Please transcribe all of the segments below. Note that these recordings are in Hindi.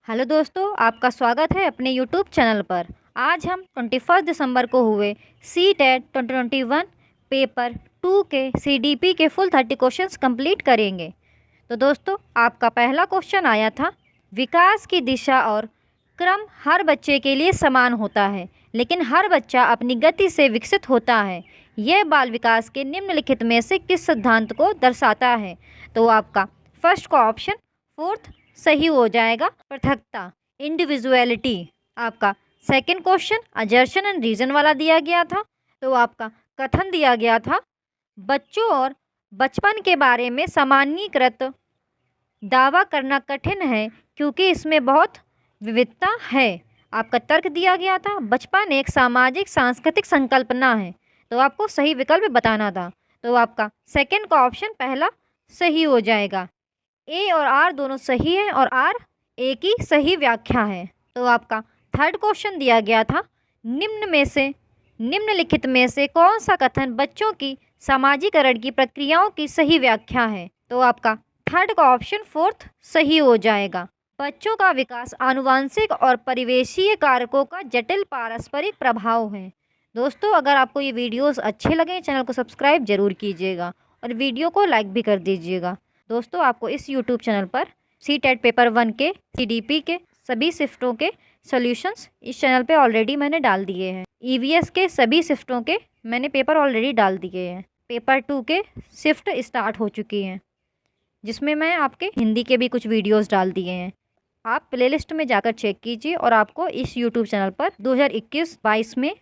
हेलो दोस्तों, आपका स्वागत है अपने यूट्यूब चैनल पर। आज हम 21 दिसंबर को हुए सी टेट 2021 पेपर 2 के CDP के फुल 30 क्वेश्चंस कंप्लीट करेंगे। तो दोस्तों, आपका पहला क्वेश्चन आया था, विकास की दिशा और क्रम हर बच्चे के लिए समान होता है, लेकिन हर बच्चा अपनी गति से विकसित होता है। यह बाल विकास के निम्नलिखित में से किस सिद्धांत को दर्शाता है? तो आपका फर्स्ट का ऑप्शन फोर्थ सही हो जाएगा, पृथकता, इंडिविजुअलिटी। आपका second question assertion and reason वाला दिया गया था। तो आपका कथन दिया गया था, बच्चों और बचपन के बारे में सामान्यीकृत दावा करना कठिन है क्योंकि इसमें बहुत विविधता है। आपका तर्क दिया गया था, बचपन एक सामाजिक सांस्कृतिक संकल्पना है। तो आपको सही विकल्प बताना था। तो आपका सेकंड का ऑप्शन पहला सही हो जाएगा। ए और आर दोनों सही है और आर ए की सही व्याख्या है। तो आपका थर्ड क्वेश्चन दिया गया था, निम्नलिखित में से कौन सा कथन बच्चों की सामाजिकरण की प्रक्रियाओं की सही व्याख्या है? तो आपका थर्ड का ऑप्शन फोर्थ सही हो जाएगा। बच्चों का विकास आनुवंशिक और परिवेशीय कारकों का जटिल पारस्परिक प्रभाव है। दोस्तों, अगर आपको ये वीडियोस अच्छे लगे, चैनल को सब्सक्राइब जरूर कीजिएगा और वीडियो को लाइक भी कर दीजिएगा। दोस्तों, आपको इस यूट्यूब चैनल पर सी टेट पेपर 1 के CDP के सभी शिफ्टों के सॉल्यूशंस इस चैनल पे ऑलरेडी मैंने डाल दिए हैं। EVS के सभी शिफ्टों के मैंने पेपर ऑलरेडी डाल दिए हैं। पेपर 2 के शिफ्ट स्टार्ट हो चुकी हैं, जिसमें मैं आपके हिंदी के भी कुछ वीडियोस डाल दिए हैं। आप प्लेलिस्ट में जाकर चेक कीजिए और आपको इस यूट्यूब चैनल पर 2021-22 में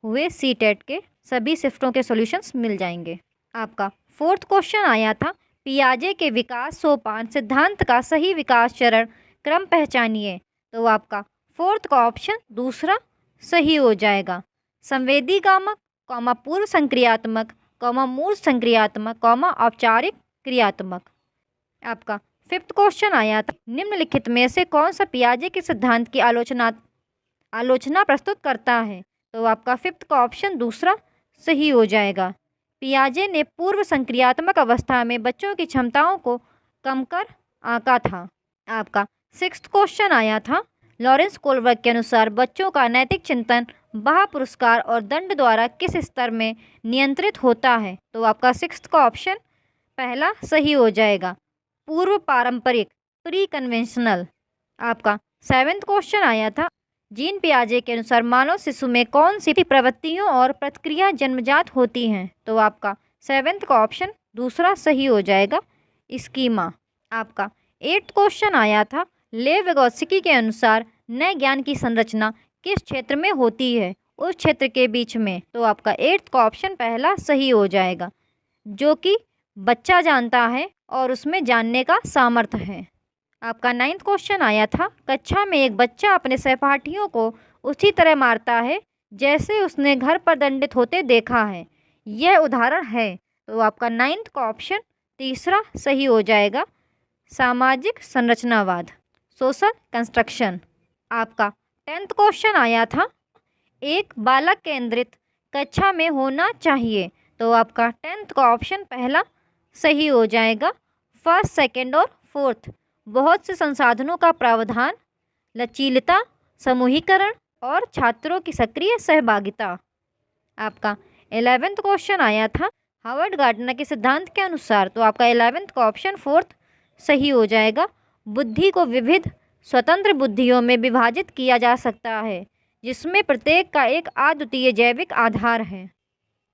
हुए सी टेट के सभी शिफ्टों के सॉल्यूशंस मिल जाएंगे। आपका फोर्थ क्वेश्चन आया था, पियाजे के विकास सोपान सिद्धांत का सही विकास चरण क्रम पहचानिए। तो आपका फोर्थ का ऑप्शन दूसरा सही हो जाएगा। संवेदीगामक, पूर्व संक्रियात्मक, मूर्त संक्रियात्मक, औपचारिक क्रियात्मक। आपका फिफ्थ क्वेश्चन आया था, निम्नलिखित में से कौन सा पियाजे के सिद्धांत की आलोचना प्रस्तुत करता है? तो आपका फिफ्थ का ऑप्शन दूसरा सही हो जाएगा। पियाजे ने पूर्व संक्रियात्मक अवस्था में बच्चों की क्षमताओं को कम कर आंका था। आपका सिक्स्थ क्वेश्चन आया था, लॉरेंस कोलबर्ग के अनुसार बच्चों का नैतिक चिंतन बाह्य पुरस्कार और दंड द्वारा किस स्तर में नियंत्रित होता है? तो आपका सिक्स्थ का ऑप्शन पहला सही हो जाएगा, पूर्व पारंपरिक, प्री कन्वेंशनल। आपका सेवेंथ क्वेश्चन आया था, जीन पियाजे के अनुसार मानव शिशु में कौन सी प्रवृत्तियों और प्रतिक्रिया जन्मजात होती हैं? तो आपका सेवेंथ का ऑप्शन दूसरा सही हो जाएगा, स्कीमा। आपका एट्थ क्वेश्चन आया था, लेव विगोत्स्की के अनुसार नए ज्ञान की संरचना किस क्षेत्र में होती है? उस क्षेत्र के बीच में। तो आपका एट्थ का ऑप्शन पहला सही हो जाएगा, जो कि बच्चा जानता है और उसमें जानने का सामर्थ्य है। आपका नाइन्थ क्वेश्चन आया था, कक्षा में एक बच्चा अपने सहपाठियों को उसी तरह मारता है जैसे उसने घर पर दंडित होते देखा है, यह उदाहरण है? तो आपका नाइन्थ का ऑप्शन तीसरा सही हो जाएगा, सामाजिक संरचनावाद, सोशल कंस्ट्रक्शन। आपका टेंथ क्वेश्चन आया था, एक बालक केंद्रित कक्षा में होना चाहिए। तो आपका टेंथ का ऑप्शन पहला सही हो जाएगा, फर्स्ट, सेकंड और फोर्थ। बहुत से संसाधनों का प्रावधान, लचीलता, समूहीकरण और छात्रों की सक्रिय सहभागिता। आपका 11th क्वेश्चन आया था, हावर्ड गार्डनर के सिद्धांत के अनुसार। तो आपका 11th का ऑप्शन फोर्थ सही हो जाएगा, बुद्धि को विविध स्वतंत्र बुद्धियों में विभाजित किया जा सकता है, जिसमें प्रत्येक का एक अद्वितीय जैविक आधार है।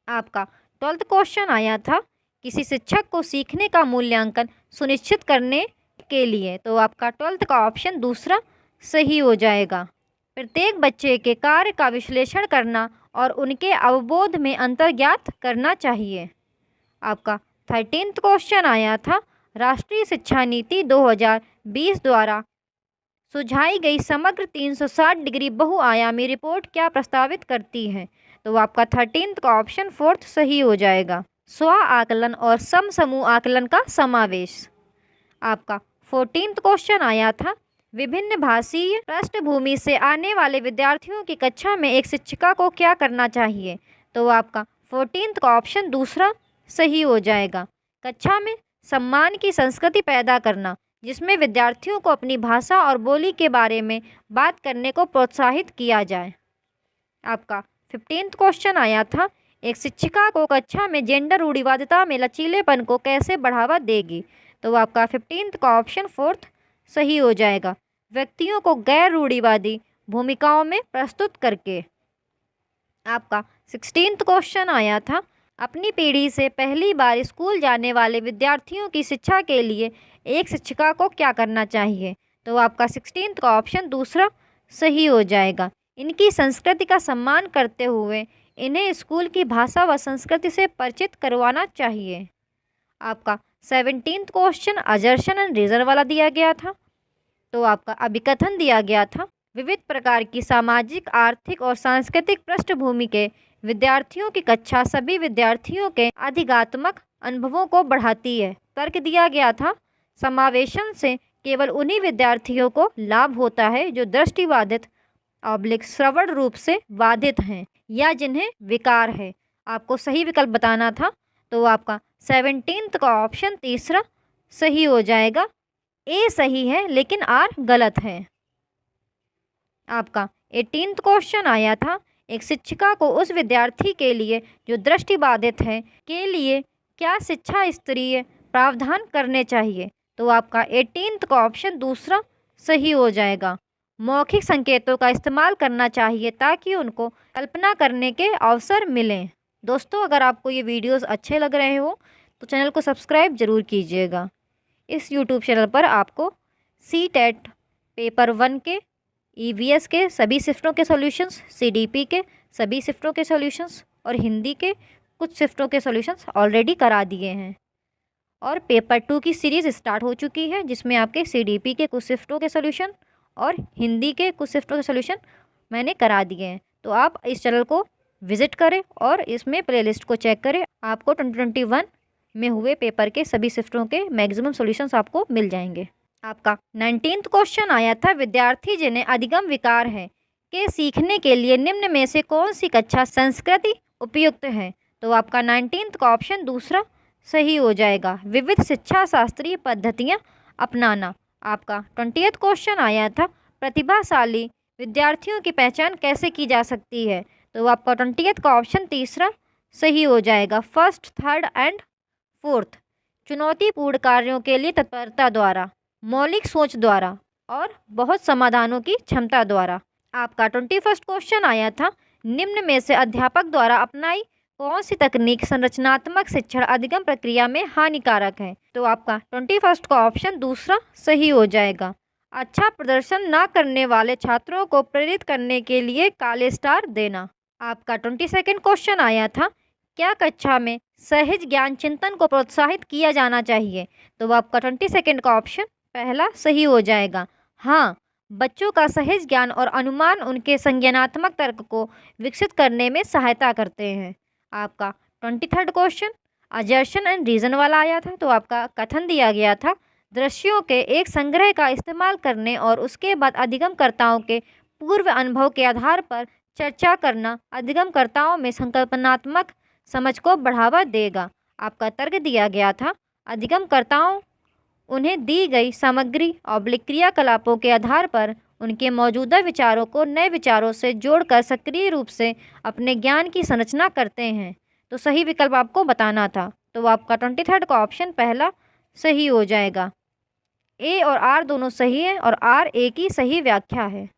आपका 12th क्वेश्चन आया था, किसी शिक्षक को सीखने का मूल्यांकन सुनिश्चित करने के लिए। तो आपका 12th का ऑप्शन दूसरा सही हो जाएगा, प्रत्येक बच्चे के कार्य का विश्लेषण करना और उनके अवबोध में अंतर ज्ञात करना चाहिए। आपका 13th क्वेश्चन आया था, राष्ट्रीय शिक्षा नीति 2020 द्वारा सुझाई गई समग्र 360 डिग्री बहुआयामी रिपोर्ट क्या प्रस्तावित करती है? तो आपका 13th का ऑप्शन फोर्थ सही हो जाएगा, स्व आकलन और समूह आकलन का समावेश। आपका 14th क्वेश्चन आया था, विभिन्न भाषीय पृष्ठभूमि से आने वाले विद्यार्थियों की कक्षा में एक शिक्षिका को क्या करना चाहिए? तो आपका 14th का ऑप्शन दूसरा सही हो जाएगा, कक्षा में सम्मान की संस्कृति पैदा करना, जिसमें विद्यार्थियों को अपनी भाषा और बोली के बारे में बात करने को प्रोत्साहित किया जाए। आपका 15th क्वेश्चन आया था, एक शिक्षिका को कक्षा में जेंडर रूढ़िवादिता में लचीलेपन को कैसे बढ़ावा देगी। तो आपका 15th का ऑप्शन 4th सही हो जाएगा, व्यक्तियों को गैर रूढ़िवादी भूमिकाओं में प्रस्तुत करके। आपका 16th क्वेश्चन आया था, अपनी पीढ़ी से पहली बार स्कूल जाने वाले विद्यार्थियों की शिक्षा के लिए एक शिक्षिका को क्या करना चाहिए। तो आपका 16th का ऑप्शन दूसरा सही हो जाएगा, इनकी संस्कृति का सम्मान करते हुए इन्हें स्कूल की भाषा व संस्कृति से परिचित करवाना चाहिए। आपका 17th question assertion and reason वाला दिया गया था। तो आपका अभिकथन दिया गया था, विविध प्रकार की सामाजिक, आर्थिक और सांस्कृतिक पृष्ठभूमि के विद्यार्थियों की कक्षा सभी विद्यार्थियों के अधिगात्मक अनुभवों को बढ़ाती है। तर्क दिया गया था, समावेशन से केवल उन्हीं विद्यार्थियों को लाभ होता है जो दृष्टिबाधित श्रवण रूप से बाधित हैं या जिन्हें विकार है। आपको सही विकल्प बताना था। तो आपका 17th का ऑप्शन तीसरा सही हो जाएगा, ए सही है लेकिन आर गलत है। आपका 18th क्वेश्चन आया था, एक शिक्षिका को उस विद्यार्थी के लिए जो दृष्टिबाधित है के लिए क्या शिक्षा स्तरीय प्रावधान करने चाहिए। तो आपका 18th का ऑप्शन दूसरा सही हो जाएगा, मौखिक संकेतों का इस्तेमाल करना चाहिए ताकि उनको कल्पना करने के अवसर मिलें। दोस्तों, अगर आपको ये वीडियोस अच्छे लग रहे हो तो चैनल को सब्सक्राइब ज़रूर कीजिएगा। इस यूट्यूब चैनल पर आपको CTET पेपर 1 के, EVS के सभी शिफ्टों के सॉल्यूशंस, CDP के सभी शिफ्टों के सॉल्यूशंस और हिंदी के कुछ शिफ्टों के सॉल्यूशंस ऑलरेडी करा दिए हैं। और पेपर 2 की सीरीज़ स्टार्ट हो चुकी है जिसमें आपके CDP के कुछ शिफ्टों के सॉल्यूशन और हिंदी के कुछ शिफ्टों के सॉल्यूशन मैंने करा दिए हैं। तो आप इस चैनल को विज़िट करें और इसमें प्लेलिस्ट को चेक करें, आपको 2021 में हुए पेपर के सभी शिफ्टों के मैक्सिमम सॉल्यूशंस आपको मिल जाएंगे। आपका 19th क्वेश्चन आया था, विद्यार्थी जिन्हें अधिगम विकार है के सीखने के लिए निम्न में से कौन सी कक्षा संस्कृति उपयुक्त है। तो आपका 19th का ऑप्शन दूसरा सही हो जाएगा, विविध शिक्षा शास्त्रीय पद्धतियाँ अपनाना। आपका 20th क्वेश्चन आया था, प्रतिभाशाली विद्यार्थियों की पहचान कैसे की जा सकती है। तो आपका 20th का ऑप्शन तीसरा सही हो जाएगा, फर्स्ट, थर्ड एंड फोर्थ, चुनौतीपूर्ण कार्यों के लिए तत्परता द्वारा, मौलिक सोच द्वारा और बहुत समाधानों की क्षमता द्वारा। आपका 21st क्वेश्चन आया था, निम्न में से अध्यापक द्वारा अपनाई कौन सी तकनीक संरचनात्मक शिक्षण अधिगम प्रक्रिया में हानिकारक है। तो आपका 21st का ऑप्शन दूसरा सही हो जाएगा, अच्छा प्रदर्शन न करने वाले छात्रों को प्रेरित करने के लिए काले स्टार देना। आपका 22nd क्वेश्चन आया था, क्या कक्षा में सहज ज्ञान चिंतन को प्रोत्साहित किया जाना चाहिए। तो आपका 22nd का ऑप्शन पहला सही हो जाएगा, हाँ, बच्चों का सहज ज्ञान और अनुमान उनके संज्ञानात्मक तर्क को विकसित करने में सहायता करते हैं। आपका 23rd question assertion and reason वाला आया था। तो आपका कथन दिया गया था, दृश्यों के एक संग्रह का इस्तेमाल करने और उसके बाद अधिगमकर्ताओं के पूर्व अनुभव के आधार पर चर्चा करना अधिगमकर्ताओं में संकल्पनात्मक समझ को बढ़ावा देगा। आपका तर्क दिया गया था, अधिगमकर्ताओं उन्हें दी गई सामग्री क्रियाकलापों के आधार पर उनके मौजूदा विचारों को नए विचारों से जोड़कर सक्रिय रूप से अपने ज्ञान की संरचना करते हैं। तो सही विकल्प आपको बताना था। तो आपका 23rd का ऑप्शन पहला सही हो जाएगा, ए और आर दोनों सही है और आर ए की सही व्याख्या है।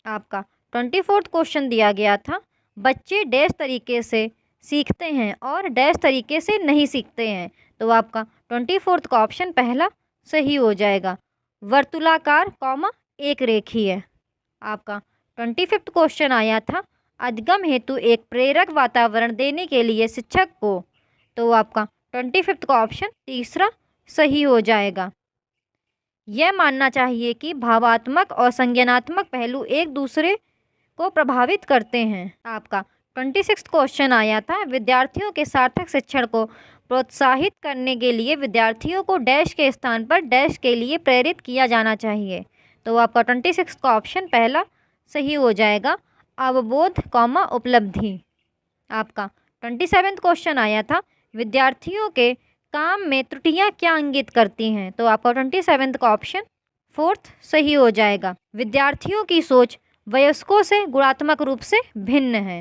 आपका 24th क्वेश्चन दिया गया था, बच्चे डैश तरीके से सीखते हैं और डैश तरीके से नहीं सीखते हैं। तो आपका 24th का ऑप्शन पहला सही हो जाएगा, वर्तुलाकार कॉमा एक रेखीय। आपका 25th क्वेश्चन आया था, अधिगम हेतु एक प्रेरक वातावरण देने के लिए शिक्षक को। तो आपका 25th का ऑप्शन तीसरा सही हो जाएगा, यह मानना चाहिए कि भावात्मक और संज्ञानात्मक पहलू एक दूसरे को प्रभावित करते हैं। आपका 26th क्वेश्चन आया था, विद्यार्थियों के सार्थक शिक्षण को प्रोत्साहित करने के लिए विद्यार्थियों को डैश के स्थान पर डैश के लिए प्रेरित किया जाना चाहिए। तो आपका 26 का ऑप्शन पहला सही हो जाएगा, अवबोध कॉमा उपलब्धि। आपका 27th क्वेश्चन आया था, विद्यार्थियों के काम में त्रुटियां क्या इंगित करती हैं? तो आपका 27 का ऑप्शन 4th सही हो जाएगा। विद्यार्थियों की सोच वयस्कों से गुणात्मक रूप से भिन्न है।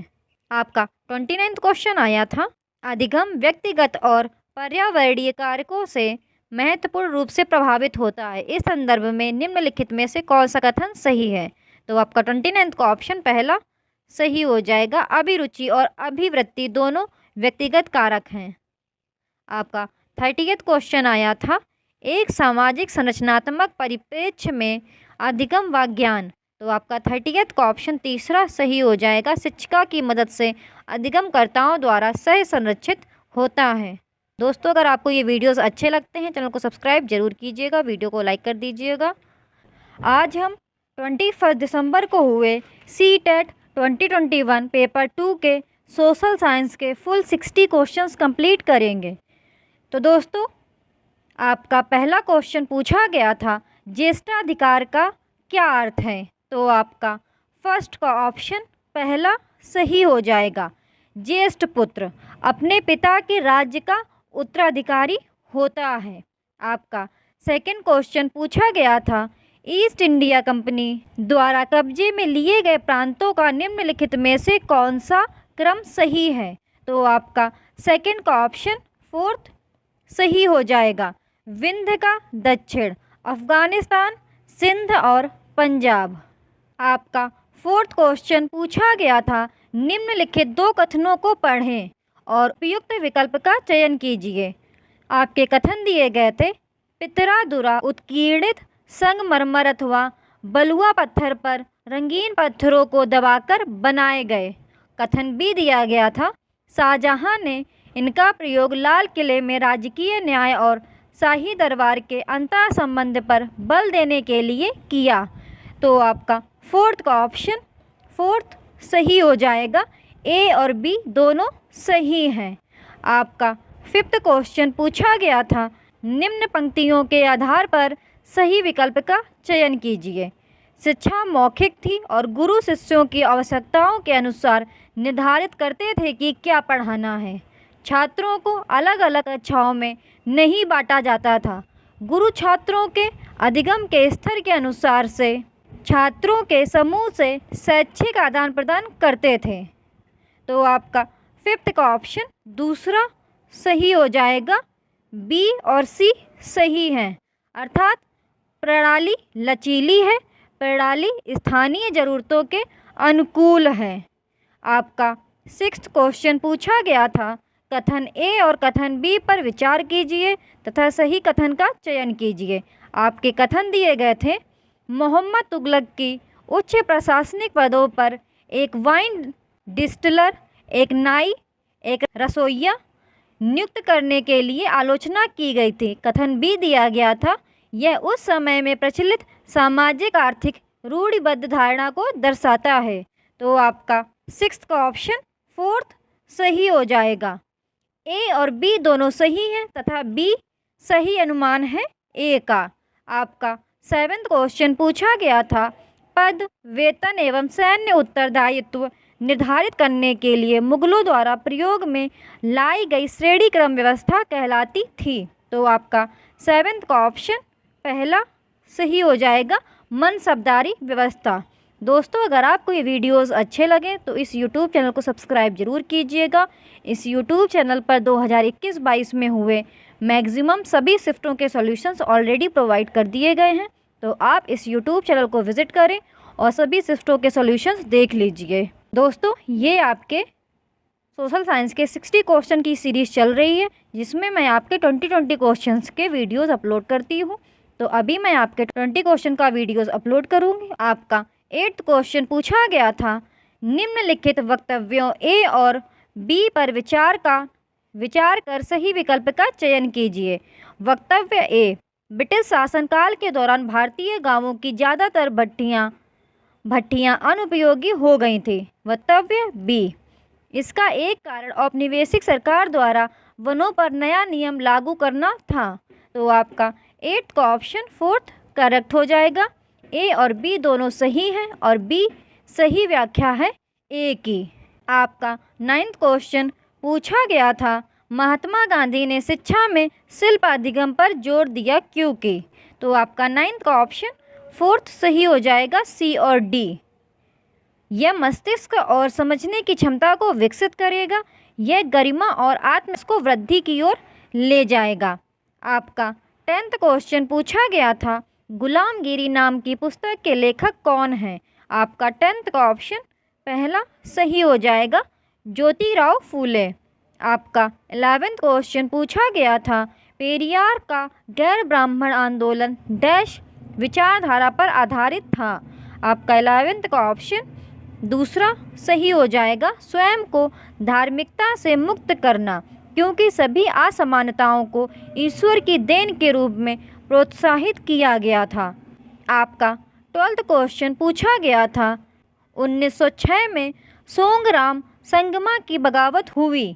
आपका 29 क्वेश्चन आया था, अधिगम व्यक्तिगत और पर्यावरणीय कारकों से महत्वपूर्ण रूप से प्रभावित होता है। इस संदर्भ में निम्नलिखित में से कौन सा कथन सही है? तो आपका 29 का ऑप्शन पहला सही हो जाएगा। अभिरुचि और अभिवृत्ति दोनों व्यक्तिगत कारक हैं। आपका 30th क्वेश्चन आया था, एक सामाजिक संरचनात्मक परिप्रेक्ष्य में अधिगम व ज्ञान। तो आपका 30th का ऑप्शन तीसरा सही हो जाएगा। शिक्षिका की मदद से अधिगमकर्ताओं द्वारा सह संरक्षित होता है। दोस्तों, अगर आपको ये वीडियोस अच्छे लगते हैं, चैनल को सब्सक्राइब जरूर कीजिएगा, वीडियो को लाइक कर दीजिएगा। आज हम 21 दिसंबर को हुए CTET 2021 पेपर 2 के सोशल साइंस के फुल 60 क्वेश्चंस कंप्लीट करेंगे। तो दोस्तों, आपका पहला क्वेश्चन पूछा गया था, ज्येष्ठाधिकार का क्या अर्थ है? तो आपका फर्स्ट का ऑप्शन पहला सही हो जाएगा। ज्येष्ठ पुत्र अपने पिता के राज्य का उत्तराधिकारी होता है। आपका सेकंड क्वेश्चन पूछा गया था, ईस्ट इंडिया कंपनी द्वारा कब्जे में लिए गए प्रांतों का निम्नलिखित में से कौन सा क्रम सही है? तो आपका सेकंड का ऑप्शन 4th सही हो जाएगा। विंध्य का दक्षिण, अफगानिस्तान, सिंध और पंजाब। आपका 4th क्वेश्चन पूछा गया था, निम्नलिखित दो कथनों को पढ़ें और उपयुक्त विकल्प का चयन कीजिए। आपके कथन दिए गए थे, पितरादुरा उत्कीर्णित संगमरमर अथवा बलुआ पत्थर पर रंगीन पत्थरों को दबाकर बनाए गए। कथन बी दिया गया था, शाहजहां ने इनका प्रयोग लाल किले में राजकीय न्याय और शाही दरबार के अंतर संबंध पर बल देने के लिए किया। तो आपका 4th का ऑप्शन 4th सही हो जाएगा। ए और बी दोनों सही हैं। आपका 5th क्वेश्चन पूछा गया था, निम्न पंक्तियों के आधार पर सही विकल्प का चयन कीजिए। शिक्षा मौखिक थी और गुरु शिष्यों की आवश्यकताओं के अनुसार निर्धारित करते थे कि क्या पढ़ाना है। छात्रों को अलग अलग कक्षाओं में नहीं बांटा जाता था। गुरु छात्रों के अधिगम के स्तर के अनुसार से छात्रों के समूह से शैक्षिक आदान प्रदान करते थे। तो आपका 5th का ऑप्शन दूसरा सही हो जाएगा। बी और सी सही हैं, अर्थात प्रणाली लचीली है, प्रणाली स्थानीय ज़रूरतों के अनुकूल है। आपका 6th क्वेश्चन पूछा गया था, कथन ए और कथन बी पर विचार कीजिए तथा सही कथन का चयन कीजिए। आपके कथन दिए गए थे, मोहम्मद तुगलक की उच्च प्रशासनिक पदों पर एक वाइन डिस्टिलर, एक नाई, एक रसोइया नियुक्त करने के लिए आलोचना की गई थी। कथन बी दिया गया था, यह उस समय में प्रचलित सामाजिक आर्थिक रूढ़िबद्ध धारणा को दर्शाता है। तो आपका 6th का ऑप्शन 4th सही हो जाएगा। ए और बी दोनों सही हैं तथा बी सही अनुमान है ए का। आपका 7th क्वेश्चन पूछा गया था, पद, वेतन एवं सैन्य उत्तरदायित्व निर्धारित करने के लिए मुगलों द्वारा प्रयोग में लाई गई श्रेणी क्रम व्यवस्था कहलाती थी। तो आपका 7th का ऑप्शन पहला सही हो जाएगा, मनसबदारी व्यवस्था। दोस्तों, अगर आपको ये वीडियोस अच्छे लगें तो इस YouTube चैनल को सब्सक्राइब जरूर कीजिएगा। इस YouTube चैनल पर 2021-22 में हुए मैक्सिमम सभी शिफ्टों के सॉल्यूशंस ऑलरेडी प्रोवाइड कर दिए गए हैं। तो आप इस YouTube चैनल को विजिट करें और सभी शिफ्टों के सॉल्यूशंस देख लीजिए। दोस्तों, ये आपके सोशल साइंस के 60 क्वेश्चन की सीरीज़ चल रही है, जिसमें मैं आपके 20 क्वेश्चंस के वीडियोज़ अपलोड करती हूँ। तो अभी मैं आपके 20 क्वेश्चन का वीडियोज़ अपलोड करूँगी। आपका 8th क्वेश्चन पूछा गया था, निम्नलिखित वक्तव्यों ए और बी पर विचार कर सही विकल्प का चयन कीजिए। वक्तव्य ए, ब्रिटिश शासनकाल के दौरान भारतीय गांवों की ज़्यादातर भट्टियाँ अनुपयोगी हो गई थी। वक्तव्य बी, इसका एक कारण औपनिवेशिक सरकार द्वारा वनों पर नया नियम लागू करना था। तो आपका 8th का ऑप्शन 4th करेक्ट हो जाएगा। ए और बी दोनों सही हैं और बी सही व्याख्या है ए की। आपका 9th क्वेश्चन पूछा गया था, महात्मा गांधी ने शिक्षा में शिल्प अधिगम पर जोर दिया क्योंकि। तो आपका 9th का ऑप्शन 4th सही हो जाएगा, सी और डी। यह मस्तिष्क और समझने की क्षमता को विकसित करेगा। यह गरिमा और आत्म को वृद्धि की ओर ले जाएगा। आपका 10th क्वेश्चन पूछा गया था, गुलामगिरी नाम की पुस्तक के लेखक कौन हैं। आपका 10th का ऑप्शन पहला सही हो जाएगा, ज्योतिराव फूले। आपका 11th क्वेश्चन पूछा गया था, पेरियार का गैर ब्राह्मण आंदोलन डैश विचारधारा पर आधारित था। आपका 11th का ऑप्शन दूसरा सही हो जाएगा, स्वयं को धार्मिकता से मुक्त करना, क्योंकि सभी असमानताओं को ईश्वर की देन के रूप में प्रोत्साहित किया गया था। आपका 12th क्वेश्चन पूछा गया था, 1906 में सोंगराम संगमा की बगावत हुई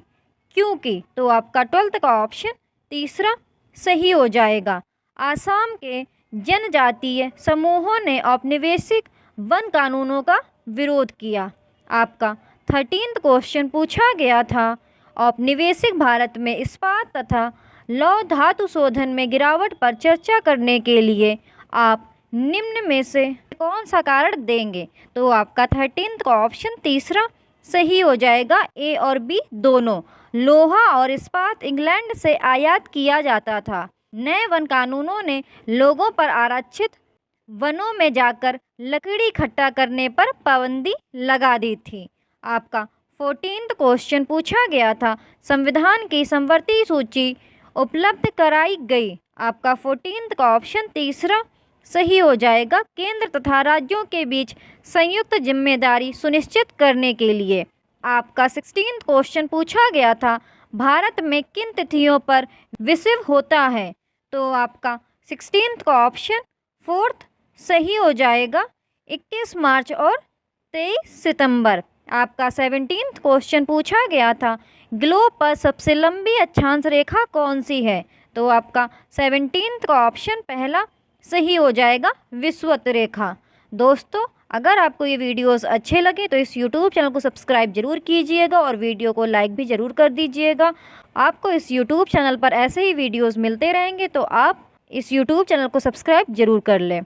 क्योंकि। तो आपका 12th का ऑप्शन तीसरा सही हो जाएगा, आसाम के जनजातीय समूहों ने औपनिवेशिक वन कानूनों का विरोध किया। आपका 13th क्वेश्चन पूछा गया था, औपनिवेशिक भारत में इस्पात तथा लौह धातु शोधन में गिरावट पर चर्चा करने के लिए आप निम्न में से कौन सा कारण देंगे। तो आपका 13th का ऑप्शन तीसरा सही हो जाएगा, ए और बी दोनों। लोहा और इस्पात इंग्लैंड से आयात किया जाता था। नए वन कानूनों ने लोगों पर आरक्षित वनों में जाकर लकड़ी इकट्ठा करने पर पाबंदी लगा दी थी। आपका 14th क्वेश्चन पूछा गया था, संविधान की समवर्ती सूची उपलब्ध कराई गई। आपका 14th का ऑप्शन तीसरा सही हो जाएगा, केंद्र तथा राज्यों के बीच संयुक्त जिम्मेदारी सुनिश्चित करने के लिए। आपका 16th क्वेश्चन पूछा गया था, भारत में किन तिथियों पर विषुव होता है। तो आपका 16th का ऑप्शन 4th सही हो जाएगा, 21 मार्च और 23 सितंबर। आपका 17th क्वेश्चन पूछा गया था, ग्लोब पर सबसे लंबी अक्षांश रेखा कौन सी है। तो आपका 17th का ऑप्शन पहला सही हो जाएगा, विषुवत रेखा। दोस्तों, अगर आपको ये वीडियोस अच्छे लगे तो इस YouTube चैनल को सब्सक्राइब जरूर कीजिएगा और वीडियो को लाइक भी ज़रूर कर दीजिएगा। आपको इस YouTube चैनल पर ऐसे ही वीडियोस मिलते रहेंगे, तो आप इस YouTube चैनल को सब्सक्राइब जरूर कर लें।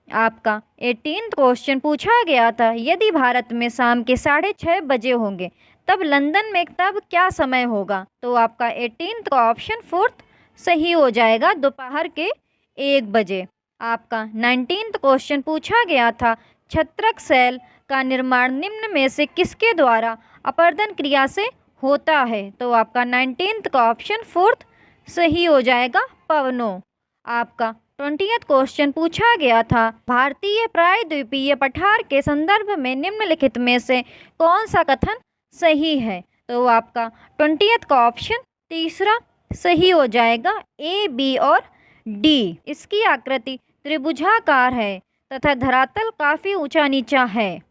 आपका 18th क्वेश्चन पूछा गया था, यदि भारत में शाम के 6:30 बजे होंगे तब लंदन में तब क्या समय होगा। तो आपका 18th का ऑप्शन 4th सही हो जाएगा, दोपहर के 1 बजे। आपका 19th क्वेश्चन पूछा गया था, छत्रक सेल का निर्माण निम्न में से किसके द्वारा अपरदन क्रिया से होता है। तो आपका 19th का ऑप्शन 4th सही हो जाएगा, पवनों। आपका 20th क्वेश्चन पूछा गया था, भारतीय प्रायद्वीपीय पठार के संदर्भ में निम्नलिखित में से कौन सा कथन सही है। तो आपका 20th का ऑप्शन तीसरा सही हो जाएगा, ए, बी और डी। इसकी आकृति त्रिभुजाकार है तथा धरातल काफ़ी ऊंचा नीचा है।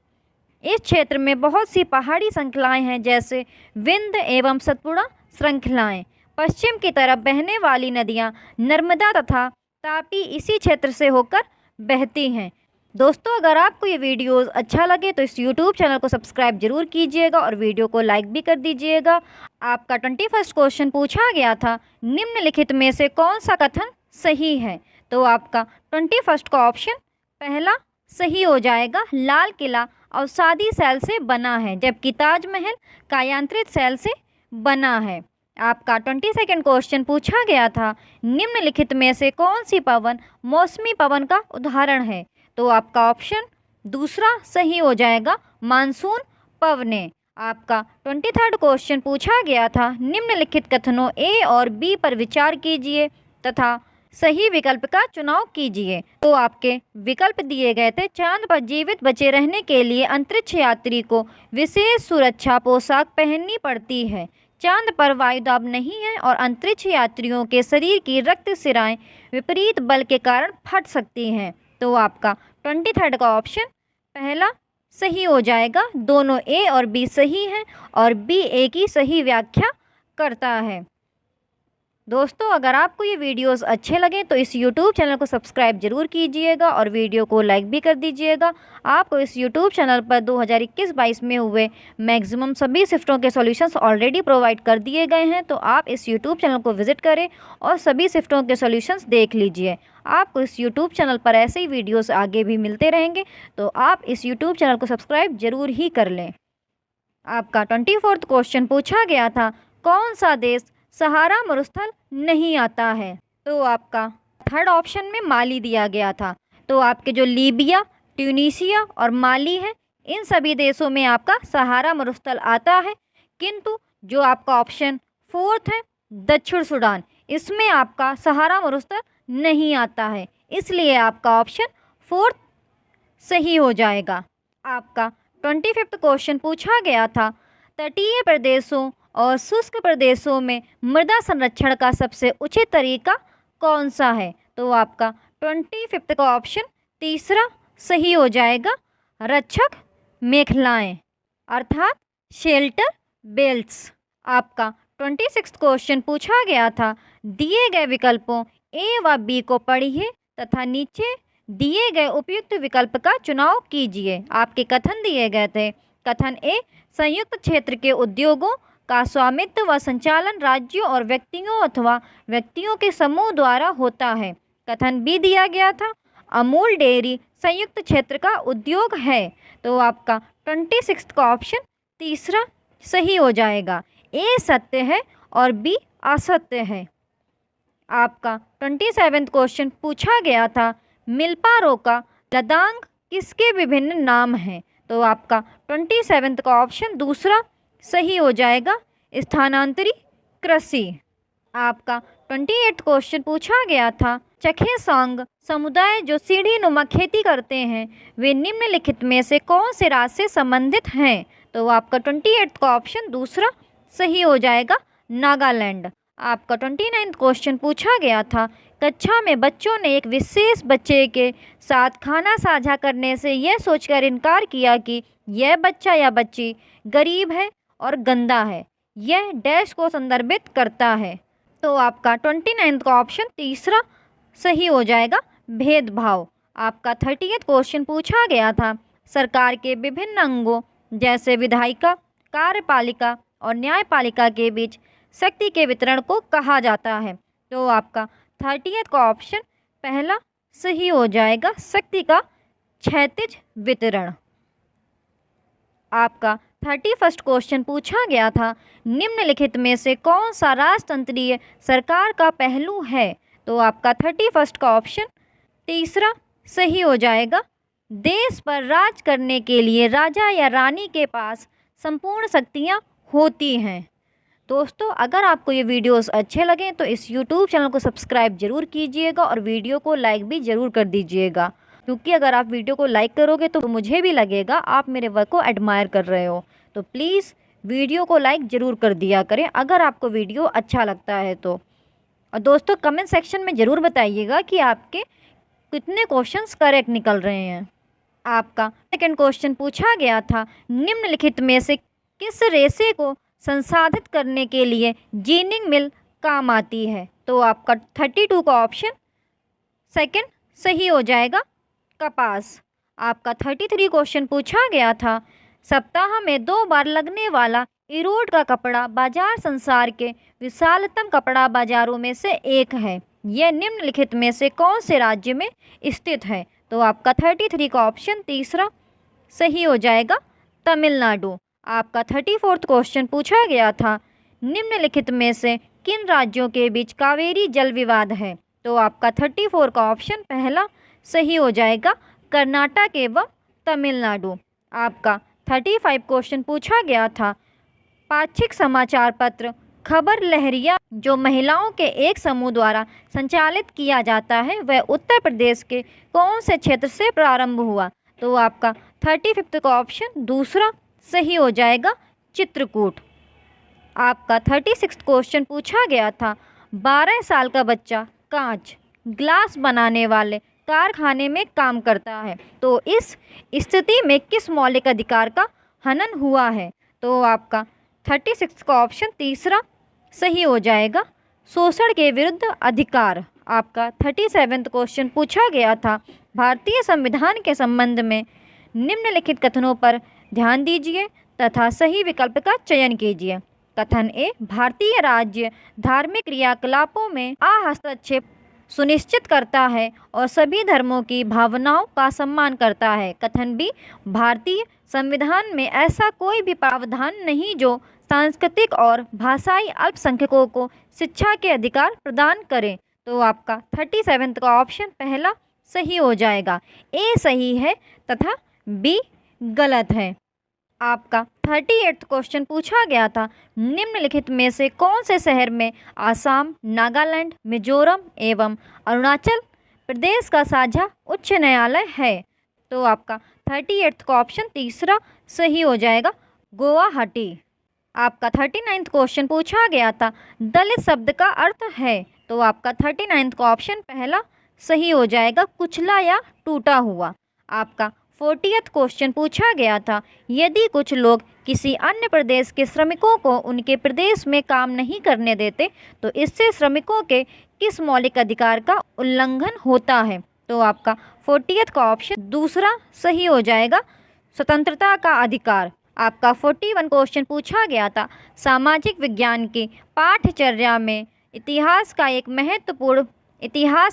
इस क्षेत्र में बहुत सी पहाड़ी श्रृंखलाएं हैं, जैसे विंध्य एवं सतपुड़ा श्रृंखलाएं। पश्चिम की तरफ बहने वाली नदियां नर्मदा तथा तापी इसी क्षेत्र से होकर बहती हैं। दोस्तों, अगर आपको ये वीडियोस अच्छा लगे तो इस YouTube चैनल को सब्सक्राइब जरूर कीजिएगा और वीडियो को लाइक भी कर दीजिएगा। आपका 21st क्वेश्चन पूछा गया था, निम्नलिखित में से कौन सा कथन सही है। तो आपका 21st का ऑप्शन पहला सही हो जाएगा, लाल किला अवसादी सेल से बना है, जबकि ताजमहल कायांत्रित सेल से बना है। आपका 22nd क्वेश्चन पूछा गया था, निम्नलिखित में से कौन सी पवन मौसमी पवन का उदाहरण है। तो आपका ऑप्शन दूसरा सही हो जाएगा, मानसून पवने। आपका 23rd क्वेश्चन पूछा गया था, निम्नलिखित कथनों ए और बी पर विचार कीजिए तथा सही विकल्प का चुनाव कीजिए। तो आपके विकल्प दिए गए थे, चांद पर जीवित बचे रहने के लिए अंतरिक्ष यात्री को विशेष सुरक्षा पोशाक पहननी पड़ती है, चांद पर वायुदाब नहीं है और अंतरिक्ष यात्रियों के शरीर की रक्त सिराएं विपरीत बल के कारण फट सकती हैं। तो आपका 23rd का ऑप्शन पहला सही हो जाएगा, दोनों ए और बी सही हैं और बी ए की सही व्याख्या करता है। दोस्तों अगर आपको ये वीडियोस अच्छे लगें तो इस YouTube चैनल को सब्सक्राइब जरूर कीजिएगा और वीडियो को लाइक भी कर दीजिएगा। आपको इस YouTube चैनल पर 2021-22 में हुए मैक्सिमम सभी शिफ्टों के सॉल्यूशंस ऑलरेडी प्रोवाइड कर दिए गए हैं, तो आप इस YouTube चैनल को विजिट करें और सभी शिफ्टों के सॉल्यूशंस देख लीजिए। आपको इस YouTube चैनल पर ऐसे ही वीडियोज़ आगे भी मिलते रहेंगे, तो आप इस YouTube चैनल को सब्सक्राइब जरूर ही कर लें। आपका 24वां क्वेश्चन पूछा गया था, कौन सा देश सहारा मरुस्थल नहीं आता है? तो आपका थर्ड ऑप्शन में माली दिया गया था। तो आपके जो लीबिया, ट्यूनीशिया और माली है, इन सभी देशों में आपका सहारा मरुस्थल आता है, किंतु जो आपका ऑप्शन फोर्थ है दक्षिण सूडान, इसमें आपका सहारा मरुस्थल नहीं आता है, इसलिए आपका ऑप्शन फोर्थ सही हो जाएगा। आपका 25वां क्वेश्चन पूछा गया था, तटीय प्रदेशों और शुष्क प्रदेशों में मृदा संरक्षण का सबसे उचित तरीका कौन सा है? तो आपका 25वां का ऑप्शन तीसरा सही हो जाएगा, रक्षक मेखलाएं अर्थात शेल्टर बेल्ट्स। आपका 26वां क्वेश्चन पूछा गया था, दिए गए विकल्पों ए व बी को पढ़िए तथा नीचे दिए गए उपयुक्त विकल्प का चुनाव कीजिए। आपके कथन दिए गए थे। कथन ए, संयुक्त क्षेत्र के उद्योगों का स्वामित्व व संचालन राज्यों और व्यक्तियों अथवा व्यक्तियों के समूह द्वारा होता है। कथन बी दिया गया था, अमूल डेयरी संयुक्त क्षेत्र का उद्योग है। तो आपका 26 का ऑप्शन तीसरा सही हो जाएगा। ए सत्य है और बी असत्य है। आपका 27वां क्वेश्चन पूछा गया था, मिल्पा रोका लदांग किसके विभिन्न नाम हैं? तो आपका 27वां का ऑप्शन दूसरा सही हो जाएगा, स्थानांतरी कृषि। आपका 28वां क्वेश्चन पूछा गया था, चखेसांग समुदाय जो सीढ़ी नुमा खेती करते हैं वे निम्नलिखित में से कौन से राज्य से संबंधित हैं? तो आपका 28 का ऑप्शन दूसरा सही हो जाएगा, नागालैंड। आपका 29वां क्वेश्चन पूछा गया था, कक्षा में बच्चों ने एक विशेष बच्चे के साथ खाना साझा करने से यह सोचकर इनकार किया कि यह बच्चा या बच्ची गरीब है और गंदा है, यह डैश को संदर्भित करता है। तो आपका 29 का ऑप्शन तीसरा सही हो जाएगा, भेदभाव। आपका 30वां क्वेश्चन पूछा गया था, सरकार के विभिन्न अंगों जैसे विधायिका, कार्यपालिका और न्यायपालिका के बीच शक्ति के वितरण को कहा जाता है। तो आपका 30वां का ऑप्शन पहला सही हो जाएगा, शक्ति का क्षैतिज वितरण। आपका 31वां क्वेश्चन पूछा गया था, निम्नलिखित में से कौन सा राजतंत्रीय सरकार का पहलू है? तो आपका 31वां का ऑप्शन तीसरा सही हो जाएगा, देश पर राज करने के लिए राजा या रानी के पास संपूर्ण शक्तियाँ होती हैं। दोस्तों अगर आपको ये वीडियोस अच्छे लगें तो इस YouTube चैनल को सब्सक्राइब जरूर कीजिएगा और वीडियो को लाइक भी ज़रूर कर दीजिएगा, क्योंकि अगर आप वीडियो को लाइक करोगे तो मुझे भी लगेगा आप मेरे वर्क को एडमायर कर रहे हो। तो प्लीज़ वीडियो को लाइक ज़रूर कर दिया करें अगर आपको वीडियो अच्छा लगता है तो। और दोस्तों कमेंट सेक्शन में ज़रूर बताइएगा कि आपके कितने क्वेश्चंस करेक्ट निकल रहे हैं। आपका सेकंड क्वेश्चन पूछा गया था, निम्नलिखित में से किस रेशे को संसाधित करने के लिए जीनिंग मिल काम आती है? तो आपका 32 का ऑप्शन सेकंड सही हो जाएगा, कपास। आपका 33 क्वेश्चन पूछा गया था, सप्ताह में 2 बार लगने वाला इरोड का कपड़ा बाजार संसार के विशालतम कपड़ा बाजारों में से एक है, यह निम्नलिखित में से कौन से राज्य में स्थित है? तो आपका 33 का ऑप्शन तीसरा सही हो जाएगा, तमिलनाडु। आपका 34वां क्वेश्चन पूछा गया था, निम्नलिखित में से किन राज्यों के बीच कावेरी जल विवाद है? तो आपका 34 का ऑप्शन पहला सही हो जाएगा, कर्नाटक एवं तमिलनाडु। आपका 35 क्वेश्चन पूछा गया था, पाक्षिक समाचार पत्र खबर लहरिया जो महिलाओं के एक समूह द्वारा संचालित किया जाता है वह उत्तर प्रदेश के कौन से क्षेत्र से प्रारंभ हुआ? तो आपका 35 का ऑप्शन दूसरा सही हो जाएगा, चित्रकूट। आपका 36 क्वेश्चन पूछा गया था, 12 साल का बच्चा कांच ग्लास बनाने वाले कारखाने में काम करता है, तो इस स्थिति में किस मौलिक अधिकार का हनन हुआ है? तो आपका 36 का ऑप्शन तीसरा सही हो जाएगा, शोषण के विरुद्ध अधिकार। आपका 37वां क्वेश्चन पूछा गया था, भारतीय संविधान के संबंध में निम्नलिखित कथनों पर ध्यान दीजिए तथा सही विकल्प का चयन कीजिए। कथन ए, भारतीय राज्य धार्मिक क्रियाकलापों में हस्तक्षेप सुनिश्चित करता है और सभी धर्मों की भावनाओं का सम्मान करता है। कथन बी, भारतीय संविधान में ऐसा कोई भी प्रावधान नहीं जो सांस्कृतिक और भाषाई अल्पसंख्यकों को शिक्षा के अधिकार प्रदान करे। तो आपका 37वां का ऑप्शन पहला सही हो जाएगा। ए सही है तथा बी गलत है। आपका 38वां क्वेश्चन पूछा गया था, निम्नलिखित में से कौन से शहर में आसाम, नागालैंड, मिजोरम एवं अरुणाचल प्रदेश का साझा उच्च न्यायालय है। तो आपका 38वां का ऑप्शन तीसरा सही हो जाएगा, गुवाहाटी। आपका 39वां क्वेश्चन पूछा गया था, दलित शब्द का अर्थ है। तो आपका 39वां का ऑप्शन पहला सही हो जाएगा, कुचला या टूटा हुआ। आपका 40वां क्वेश्चन पूछा गया था, यदि कुछ लोग किसी अन्य प्रदेश के श्रमिकों को उनके प्रदेश में काम नहीं करने देते तो इससे श्रमिकों के किस मौलिक अधिकार का उल्लंघन होता है। तो आपका 40वां का ऑप्शन दूसरा सही हो जाएगा, स्वतंत्रता का अधिकार। आपका 41वां क्वेश्चन पूछा गया था, सामाजिक विज्ञान की पाठ्यचर्या में इतिहास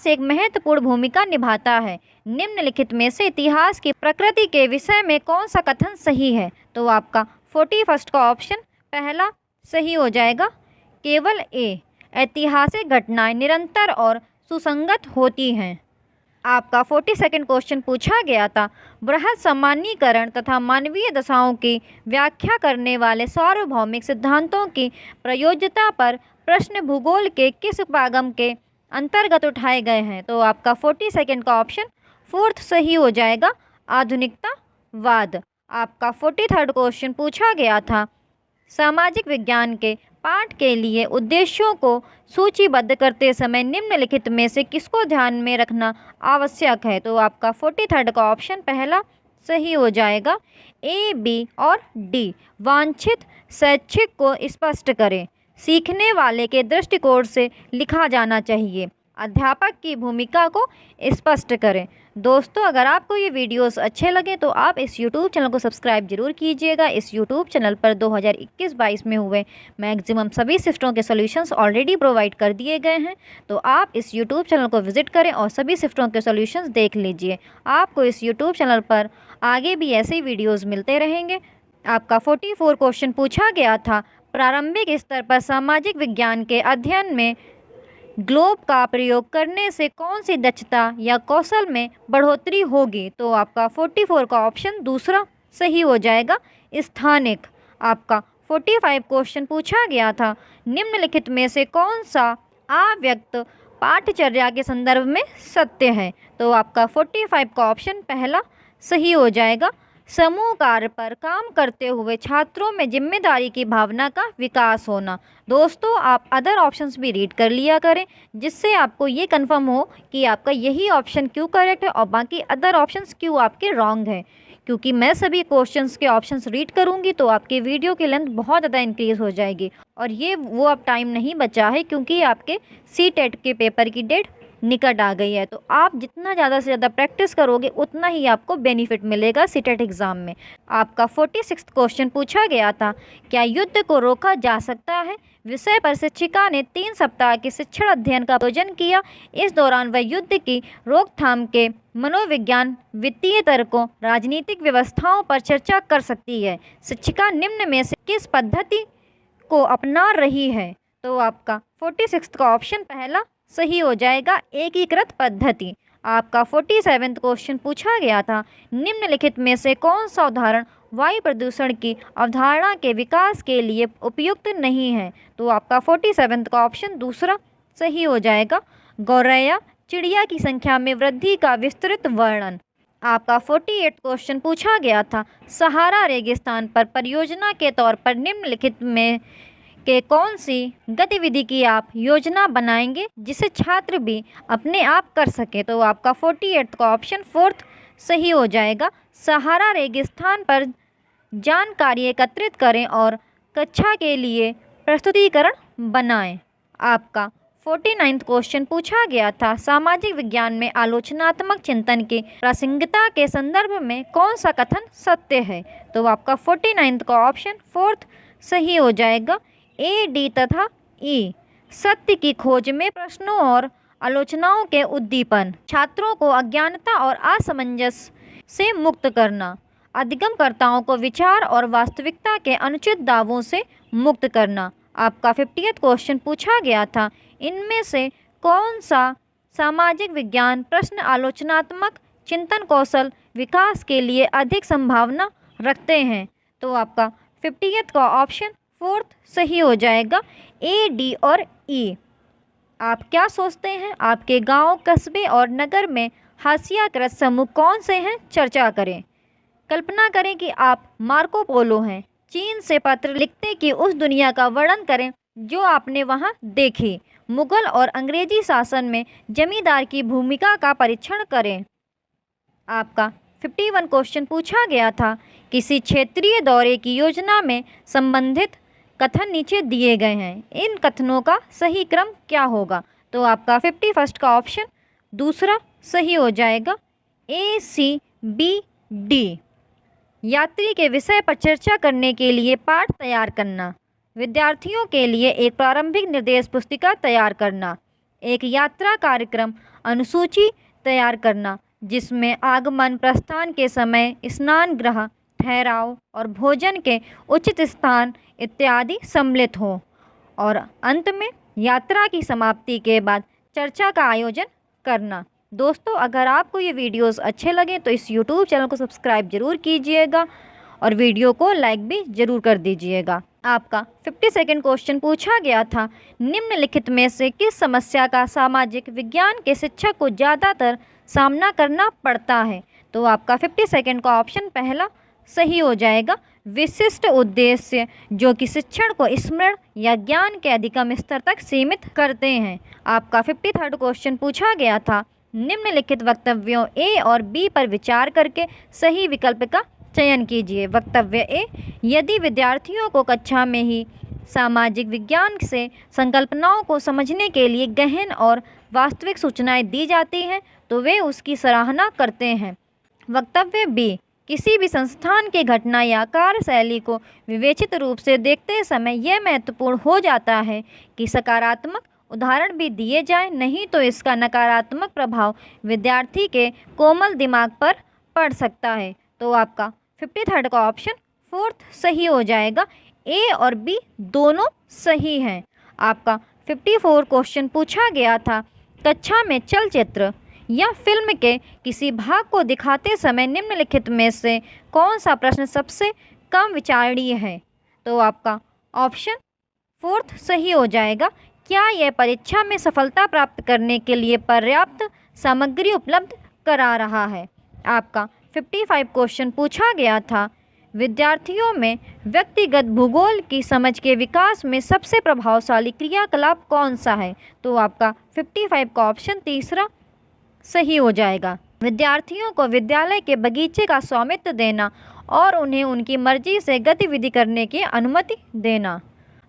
एक महत्वपूर्ण भूमिका निभाता है। निम्नलिखित में से इतिहास की प्रकृति के विषय में कौन सा कथन सही है। तो आपका 41वां का ऑप्शन पहला सही हो जाएगा, केवल ए, ऐतिहासिक घटनाएं निरंतर और सुसंगत होती हैं। आपका 42वां क्वेश्चन पूछा गया था, बृहत सामान्यीकरण तथा मानवीय दशाओं की व्याख्या करने वाले सार्वभौमिक सिद्धांतों की प्रयोज्यता पर प्रश्न भूगोल के किस उपागम के अंतर्गत उठाए गए हैं। तो आपका 42वां का ऑप्शन फोर्थ सही हो जाएगा, आधुनिकतावाद। आपका 43वां क्वेश्चन पूछा गया था, सामाजिक विज्ञान के पाठ के लिए उद्देश्यों को सूचीबद्ध करते समय निम्नलिखित में से किसको ध्यान में रखना आवश्यक है। तो आपका 43वां का ऑप्शन पहला सही हो जाएगा, ए, बी और डी। वांछित शैक्षिक को स्पष्ट करें, सीखने वाले के दृष्टिकोण से लिखा जाना चाहिए, अध्यापक की भूमिका को स्पष्ट करें। दोस्तों, अगर आपको ये वीडियोस अच्छे लगे तो आप इस YouTube चैनल को सब्सक्राइब जरूर कीजिएगा। इस YouTube चैनल पर 2021-22 में हुए मैक्सिमम सभी शिफ्टों के सॉल्यूशंस ऑलरेडी प्रोवाइड कर दिए गए हैं, तो आप इस YouTube चैनल को विजिट करें और सभी शिफ्टों के सॉल्यूशंस देख लीजिए। आपको इस YouTube चैनल पर आगे भी ऐसे ही वीडियोज़ मिलते रहेंगे। आपका 44 क्वेश्चन पूछा गया था, प्रारंभिक स्तर पर सामाजिक विज्ञान के अध्ययन में ग्लोब का प्रयोग करने से कौन सी दक्षता या कौशल में बढ़ोतरी होगी। तो आपका 44 का ऑप्शन दूसरा सही हो जाएगा, स्थानिक। आपका 45 क्वेश्चन पूछा गया था, निम्नलिखित में से कौन सा अव्यक्त पाठ्यचर्या के संदर्भ में सत्य है। तो आपका 45 का ऑप्शन पहला सही हो जाएगा, समूह कार्य पर काम करते हुए छात्रों में जिम्मेदारी की भावना का विकास होना। दोस्तों, आप अदर ऑप्शंस भी रीड कर लिया करें, जिससे आपको ये कंफर्म हो कि आपका यही ऑप्शन क्यों करेक्ट है और बाकी अदर ऑप्शंस क्यों आपके रॉन्ग हैं। क्योंकि मैं सभी क्वेश्चंस के ऑप्शंस रीड करूंगी तो आपके वीडियो की लेंथ बहुत ज़्यादा इंक्रीज़ हो जाएगी, और ये वो अब टाइम नहीं बचा है क्योंकि आपके CTET के पेपर की डेट निकट आ गई है। तो आप जितना ज़्यादा से ज़्यादा प्रैक्टिस करोगे उतना ही आपको बेनिफिट मिलेगा CTET एग्ज़ाम में। आपका 46 क्वेश्चन पूछा गया था, क्या युद्ध को रोका जा सकता है विषय पर शिक्षिका ने 3 सप्ताह के शिक्षण अध्ययन का आयोजन किया। इस दौरान वह युद्ध की रोकथाम के मनोविज्ञान, वित्तीय तर्कों, राजनीतिक व्यवस्थाओं पर चर्चा कर सकती है। शिक्षिका निम्न में से किस पद्धति को अपना रही है। तो आपका 46 का ऑप्शन पहला सही हो जाएगा, एकीकृत पद्धति। आपका 47वां क्वेश्चन पूछा गया था, निम्नलिखित में से कौन सा उदाहरण वायु प्रदूषण की अवधारणा के विकास के लिए उपयुक्त नहीं है। तो आपका 47वां का ऑप्शन दूसरा सही हो जाएगा, गौरैया चिड़िया की संख्या में वृद्धि का विस्तृत वर्णन। आपका 48 क्वेश्चन पूछा गया था, सहारा रेगिस्तान पर परियोजना के तौर पर निम्नलिखित में के कौन सी गतिविधि की आप योजना बनाएंगे जिसे छात्र भी अपने आप कर सके। तो आपका 48 का ऑप्शन फोर्थ सही हो जाएगा, सहारा रेगिस्तान पर जानकारी एकत्रित करें और कक्षा के लिए प्रस्तुतिकरण बनाएं। आपका 49वां क्वेश्चन पूछा गया था, सामाजिक विज्ञान में आलोचनात्मक चिंतन की प्रासंगिकता के संदर्भ में कौन सा कथन सत्य है? तो आपका 49वां का ऑप्शन 4 सही हो जाएगा, ए, डी तथा ई। सत्य की खोज में प्रश्नों और आलोचनाओं के उद्दीपन, छात्रों को अज्ञानता और असमंजस से मुक्त करना, अधिगमकर्ताओं को विचार और वास्तविकता के अनुचित दावों से मुक्त करना। आपका 50वां क्वेश्चन पूछा गया था, इनमें से कौन सा सामाजिक विज्ञान प्रश्न आलोचनात्मक चिंतन कौशल विकास के लिए अधिक संभावना रखते हैं? तो आपका 50वां का ऑप्शन 4 सही हो जाएगा, ए, डी और ई। आप क्या सोचते हैं? आपके गांव, कस्बे और नगर में हास्याग्रस्त समूह कौन से हैं? चर्चा करें। कल्पना करें कि आप मार्को पोलो हैं। चीन से पत्र लिखते कि उस दुनिया का वर्णन करें जो आपने वहां देखी। मुगल और अंग्रेजी शासन में जमींदार की भूमिका का परीक्षण करें। आपका 51वां क्वेश्चन पूछा गया था, किसी क्षेत्रीय दौरे की योजना में संबंधित कथन नीचे दिए गए हैं, इन कथनों का सही क्रम क्या होगा? तो आपका 51वां का ऑप्शन दूसरा सही हो जाएगा, ए, सी, बी, डी। यात्री के विषय पर चर्चा करने के लिए पाठ तैयार करना, विद्यार्थियों के लिए एक प्रारंभिक निर्देश पुस्तिका तैयार करना, एक यात्रा कार्यक्रम अनुसूची तैयार करना जिसमें आगमन, प्रस्थान के समय, स्नान गृह, ठहराव और भोजन के उचित स्थान इत्यादि सम्मिलित हो, और अंत में यात्रा की समाप्ति के बाद चर्चा का आयोजन करना। दोस्तों, अगर आपको ये वीडियोस अच्छे लगे तो इस YouTube चैनल को सब्सक्राइब जरूर कीजिएगा और वीडियो को लाइक भी जरूर कर दीजिएगा। आपका 52वां क्वेश्चन पूछा गया था, निम्नलिखित में से किस समस्या का सामाजिक विज्ञान के शिक्षक को ज़्यादातर सामना करना पड़ता है? तो आपका 52वां का ऑप्शन पहला सही हो जाएगा, विशिष्ट उद्देश्य जो कि शिक्षण को स्मरण या ज्ञान के अधिकतम स्तर तक सीमित करते हैं। आपका 53वां क्वेश्चन पूछा गया था, निम्नलिखित वक्तव्यों ए और बी पर विचार करके सही विकल्प का चयन कीजिए। वक्तव्य ए, यदि विद्यार्थियों को कक्षा में ही सामाजिक विज्ञान से संकल्पनाओं को समझने के लिए गहन और वास्तविक सूचनाएं दी जाती हैं तो वे उसकी सराहना करते हैं। वक्तव्य बी, किसी भी संस्थान की घटना या कार्यशैली को विवेचित रूप से देखते समय यह महत्वपूर्ण हो जाता है कि सकारात्मक उदाहरण भी दिए जाएं, नहीं तो इसका नकारात्मक प्रभाव विद्यार्थी के कोमल दिमाग पर पड़ सकता है। तो आपका 53वां का ऑप्शन 4 सही हो जाएगा, ए और बी दोनों सही हैं। आपका 54 क्वेश्चन पूछा गया था, कक्षा में चलचित्र या फिल्म के किसी भाग को दिखाते समय निम्नलिखित में से कौन सा प्रश्न सबसे कम विचारणीय है? तो आपका ऑप्शन 4 सही हो जाएगा, क्या यह परीक्षा में सफलता प्राप्त करने के लिए पर्याप्त सामग्री उपलब्ध करा रहा है? आपका 55 क्वेश्चन पूछा गया था, विद्यार्थियों में व्यक्तिगत भूगोल की समझ के विकास में सबसे प्रभावशाली क्रियाकलाप कौन सा है? तो आपका 55 का ऑप्शन तीसरा सही हो जाएगा, विद्यार्थियों को विद्यालय के बगीचे का स्वामित्व देना और उन्हें उनकी मर्जी से गतिविधि करने की अनुमति देना।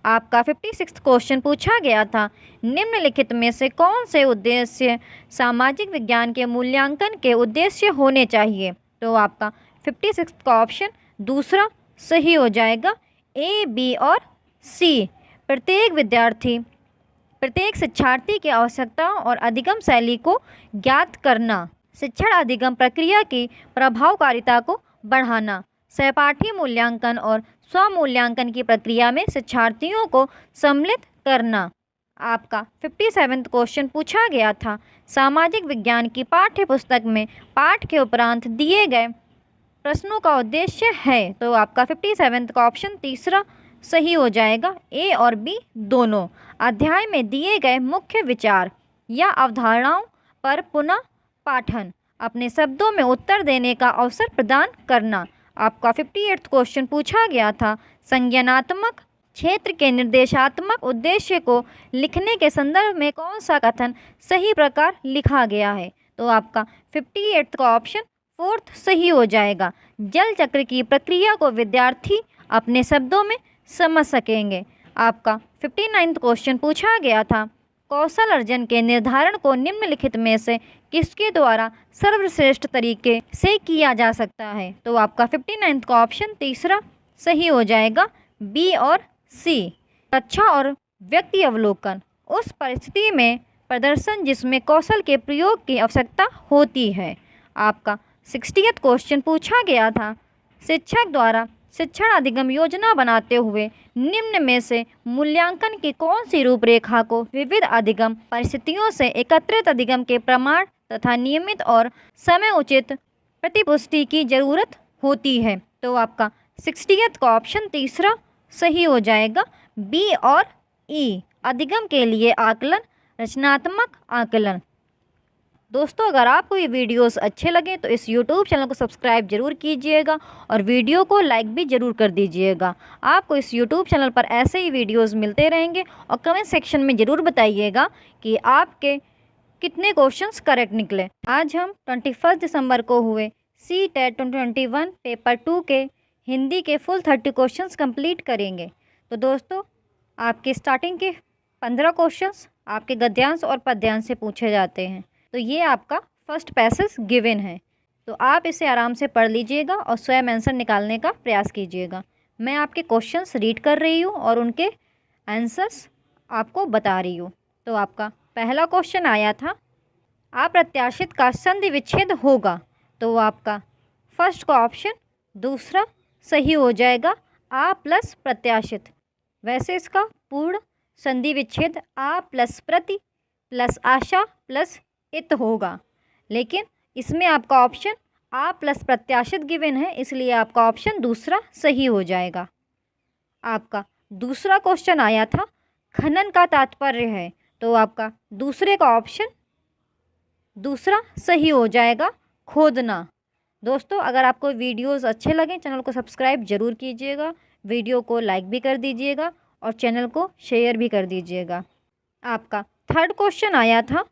आपका 56 क्वेश्चन पूछा गया था, निम्नलिखित में से कौन से उद्देश्य सामाजिक विज्ञान के मूल्यांकन के उद्देश्य होने चाहिए? तो आपका 56 का ऑप्शन दूसरा सही हो जाएगा, ए, बी और सी। प्रत्येक शिक्षार्थी की आवश्यकताओं और अधिगम शैली को ज्ञात करना, शिक्षण अधिगम प्रक्रिया की प्रभावकारिता को बढ़ाना, सहपाठी मूल्यांकन और स्वमूल्यांकन की प्रक्रिया में शिक्षार्थियों को सम्मिलित करना। आपका 57वां क्वेश्चन पूछा गया था, सामाजिक विज्ञान की पाठ्य पुस्तक में पाठ के उपरांत दिए गए प्रश्नों का उद्देश्य है? तो आपका 57वां का ऑप्शन तीसरा सही हो जाएगा, ए और बी दोनों। अध्याय में दिए गए मुख्य विचार या अवधारणाओं पर पुनः पाठन, अपने शब्दों में उत्तर देने का अवसर प्रदान करना। आपका 58वां क्वेश्चन पूछा गया था, संज्ञानात्मक क्षेत्र के निर्देशात्मक उद्देश्य को लिखने के संदर्भ में कौन सा कथन सही प्रकार लिखा गया है? तो आपका 58 का ऑप्शन 4 सही हो जाएगा, जल चक्र की प्रक्रिया को विद्यार्थी अपने शब्दों में समझ सकेंगे। आपका 59वां क्वेश्चन पूछा गया था, कौशल अर्जन के निर्धारण को निम्नलिखित में से किसके द्वारा सर्वश्रेष्ठ तरीके से किया जा सकता है? तो आपका 59 का ऑप्शन तीसरा सही हो जाएगा, बी और सी। कक्षा और व्यक्ति अवलोकन, उस परिस्थिति में प्रदर्शन जिसमें कौशल के प्रयोग की आवश्यकता होती है। आपका 60th क्वेश्चन पूछा गया था, शिक्षक द्वारा शिक्षण अधिगम योजना बनाते हुए निम्न में से मूल्यांकन की कौन सी रूपरेखा को विविध अधिगम परिस्थितियों से एकत्रित अधिगम के प्रमाण तथा नियमित और समय उचित प्रतिपुष्टि की जरूरत होती है? तो आपका 60th का ऑप्शन तीसरा सही हो जाएगा, बी और ई, अधिगम के लिए आकलन, रचनात्मक आकलन। दोस्तों, अगर आपको ये वीडियोस अच्छे लगे तो इस YouTube चैनल को सब्सक्राइब जरूर कीजिएगा और वीडियो को लाइक भी ज़रूर कर दीजिएगा। आपको इस YouTube चैनल पर ऐसे ही वीडियोस मिलते रहेंगे और कमेंट सेक्शन में ज़रूर बताइएगा कि आपके कितने क्वेश्चंस करेक्ट निकले। आज हम 21 दिसंबर को हुए CTET 2021 पेपर 2 के हिंदी के फुल 30 क्वेश्चंस कंप्लीट करेंगे। तो दोस्तों, आपके स्टार्टिंग के 15 क्वेश्चंस आपके गद्यांश और पद्यांश से पूछे जाते हैं। तो ये आपका फर्स्ट पैसेज गिवन है, तो आप इसे आराम से पढ़ लीजिएगा और स्वयं आंसर निकालने का प्रयास कीजिएगा। मैं आपके क्वेश्चंस रीड कर रही हूँ और उनके आंसर्स आपको बता रही हूँ। तो आपका पहला क्वेश्चन आया था, अप्रत्याशित का संधि विच्छेद होगा? तो आपका फर्स्ट का ऑप्शन दूसरा सही हो जाएगा, आ प्लस प्रत्याशित। वैसे इसका पूर्ण संधि विच्छेद आ प्लस प्रति प्लस आशा प्लस इत होगा, लेकिन इसमें आपका ऑप्शन आ प्लस प्रत्याशित गिवन है, इसलिए आपका ऑप्शन दूसरा सही हो जाएगा। आपका दूसरा क्वेश्चन आया था, खनन का तात्पर्य है? तो आपका दूसरे का ऑप्शन दूसरा सही हो जाएगा, खोदना। दोस्तों, अगर आपको वीडियोस अच्छे लगें चैनल को सब्सक्राइब जरूर कीजिएगा, वीडियो को लाइक भी कर दीजिएगा और चैनल को शेयर भी कर दीजिएगा। आपका थर्ड क्वेश्चन आया था,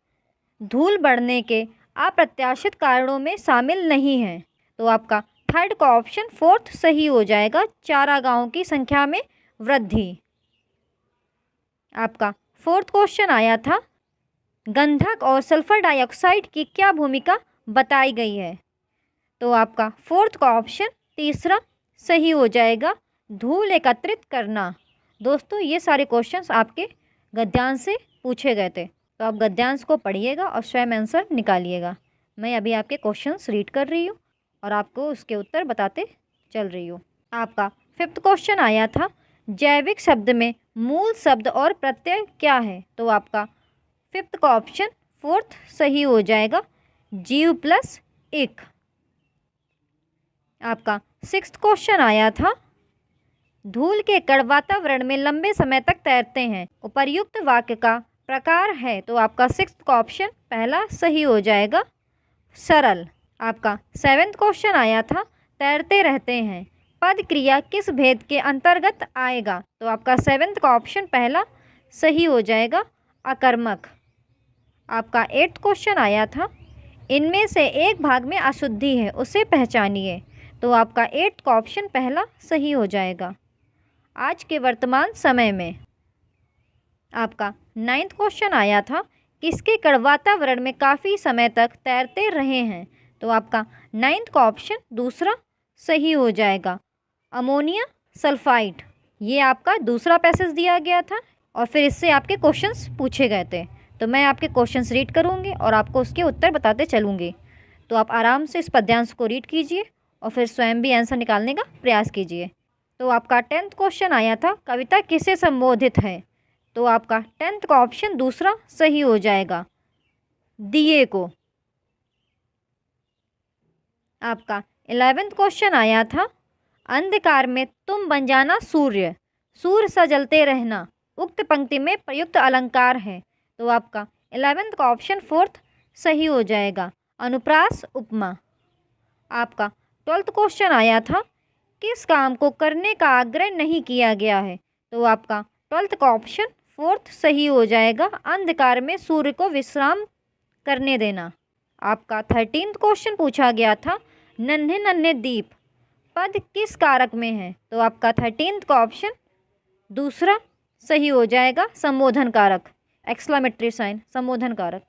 धूल बढ़ने के अप्रत्याशित कारणों में शामिल नहीं है? तो आपका थर्ड का ऑप्शन फोर्थ सही हो जाएगा, चारागाहों की संख्या में वृद्धि। आपका फोर्थ क्वेश्चन आया था, गंधक और सल्फर डाइऑक्साइड की क्या भूमिका बताई गई है? तो आपका फोर्थ का ऑप्शन तीसरा सही हो जाएगा, धूल एकत्रित करना। दोस्तों, ये सारे क्वेश्चंस आपके गद्यांश से पूछे गए थे, तो आप गद्यांश को पढ़िएगा और स्वयं आंसर निकालिएगा। मैं अभी आपके क्वेश्चंस रीड कर रही हूँ और आपको उसके उत्तर बताते चल रही हूँ। आपका फिफ्थ क्वेश्चन आया था, जैविक शब्द में मूल शब्द और प्रत्यय क्या है? तो आपका फिफ्थ का ऑप्शन फोर्थ सही हो जाएगा, जीव प्लस इक। आपका सिक्स्थ क्वेश्चन आया था, धूल के कण वातावरण में लंबे समय तक तैरते हैं, उपर्युक्त वाक्य का प्रकार है? तो आपका सिक्स्थ का ऑप्शन पहला सही हो जाएगा, सरल। आपका सेवेंथ क्वेश्चन आया था, तैरते रहते हैं, पद क्रिया किस भेद के अंतर्गत आएगा? तो आपका सेवेंथ का ऑप्शन पहला सही हो जाएगा, अकर्मक। आपका एट्थ क्वेश्चन आया था, इनमें से एक भाग में अशुद्धि है, उसे पहचानिए। तो आपका एट्थ का ऑप्शन पहला सही हो जाएगा, आज के वर्तमान समय में। आपका नाइन्थ क्वेश्चन आया था, किसके कण वातावरण में काफ़ी समय तक तैरते रहे हैं? तो आपका नाइन्थ का ऑप्शन दूसरा सही हो जाएगा, अमोनिया सल्फाइड। ये आपका दूसरा पैसेज दिया गया था और फिर इससे आपके क्वेश्चंस पूछे गए थे। तो मैं आपके क्वेश्चंस रीड करूँगी और आपको उसके उत्तर बताते चलूँगी। तो आप आराम से इस पद्यांश को रीड कीजिए और फिर स्वयं भी आंसर निकालने का प्रयास कीजिए। तो आपका 10th क्वेश्चन आया था, कविता किसे संबोधित है? तो आपका 10th का ऑप्शन दूसरा सही हो जाएगा, दिए को। आपका 11th क्वेश्चन आया था, अंधकार में तुम बन जाना सूर्य, सूर्य सा जलते रहना, उक्त पंक्ति में प्रयुक्त अलंकार है। तो आपका 11th का ऑप्शन फोर्थ सही हो जाएगा, अनुप्रास उपमा। आपका 12th क्वेश्चन आया था, किस काम को करने का आग्रह नहीं किया गया है? तो आपका 12th का ऑप्शन फोर्थ सही हो जाएगा, अंधकार में सूर्य को विश्राम करने देना। आपका 13th क्वेश्चन पूछा गया था, नन्हे नन्हे दीप पद किस कारक में है? तो आपका 13th का ऑप्शन दूसरा सही हो जाएगा, संबोधन कारक। एक्सक्लेमेटरी साइन, संबोधन कारक।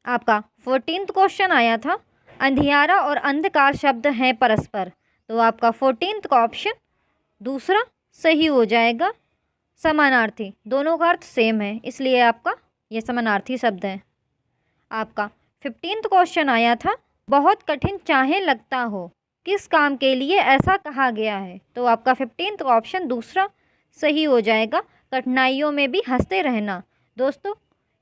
आपका 14th क्वेश्चन आया था, अंधियारा और अंधकार शब्द हैं परस्पर, तो आपका 14th का ऑप्शन दूसरा सही हो जाएगा। समानार्थी, दोनों का अर्थ सेम है, इसलिए आपका ये समानार्थी शब्द है। आपका 15th क्वेश्चन आया था, बहुत कठिन चाहे लगता हो, किस काम के लिए ऐसा कहा गया है, तो आपका 15th का ऑप्शन दूसरा सही हो जाएगा, कठिनाइयों में भी हंसते रहना। दोस्तों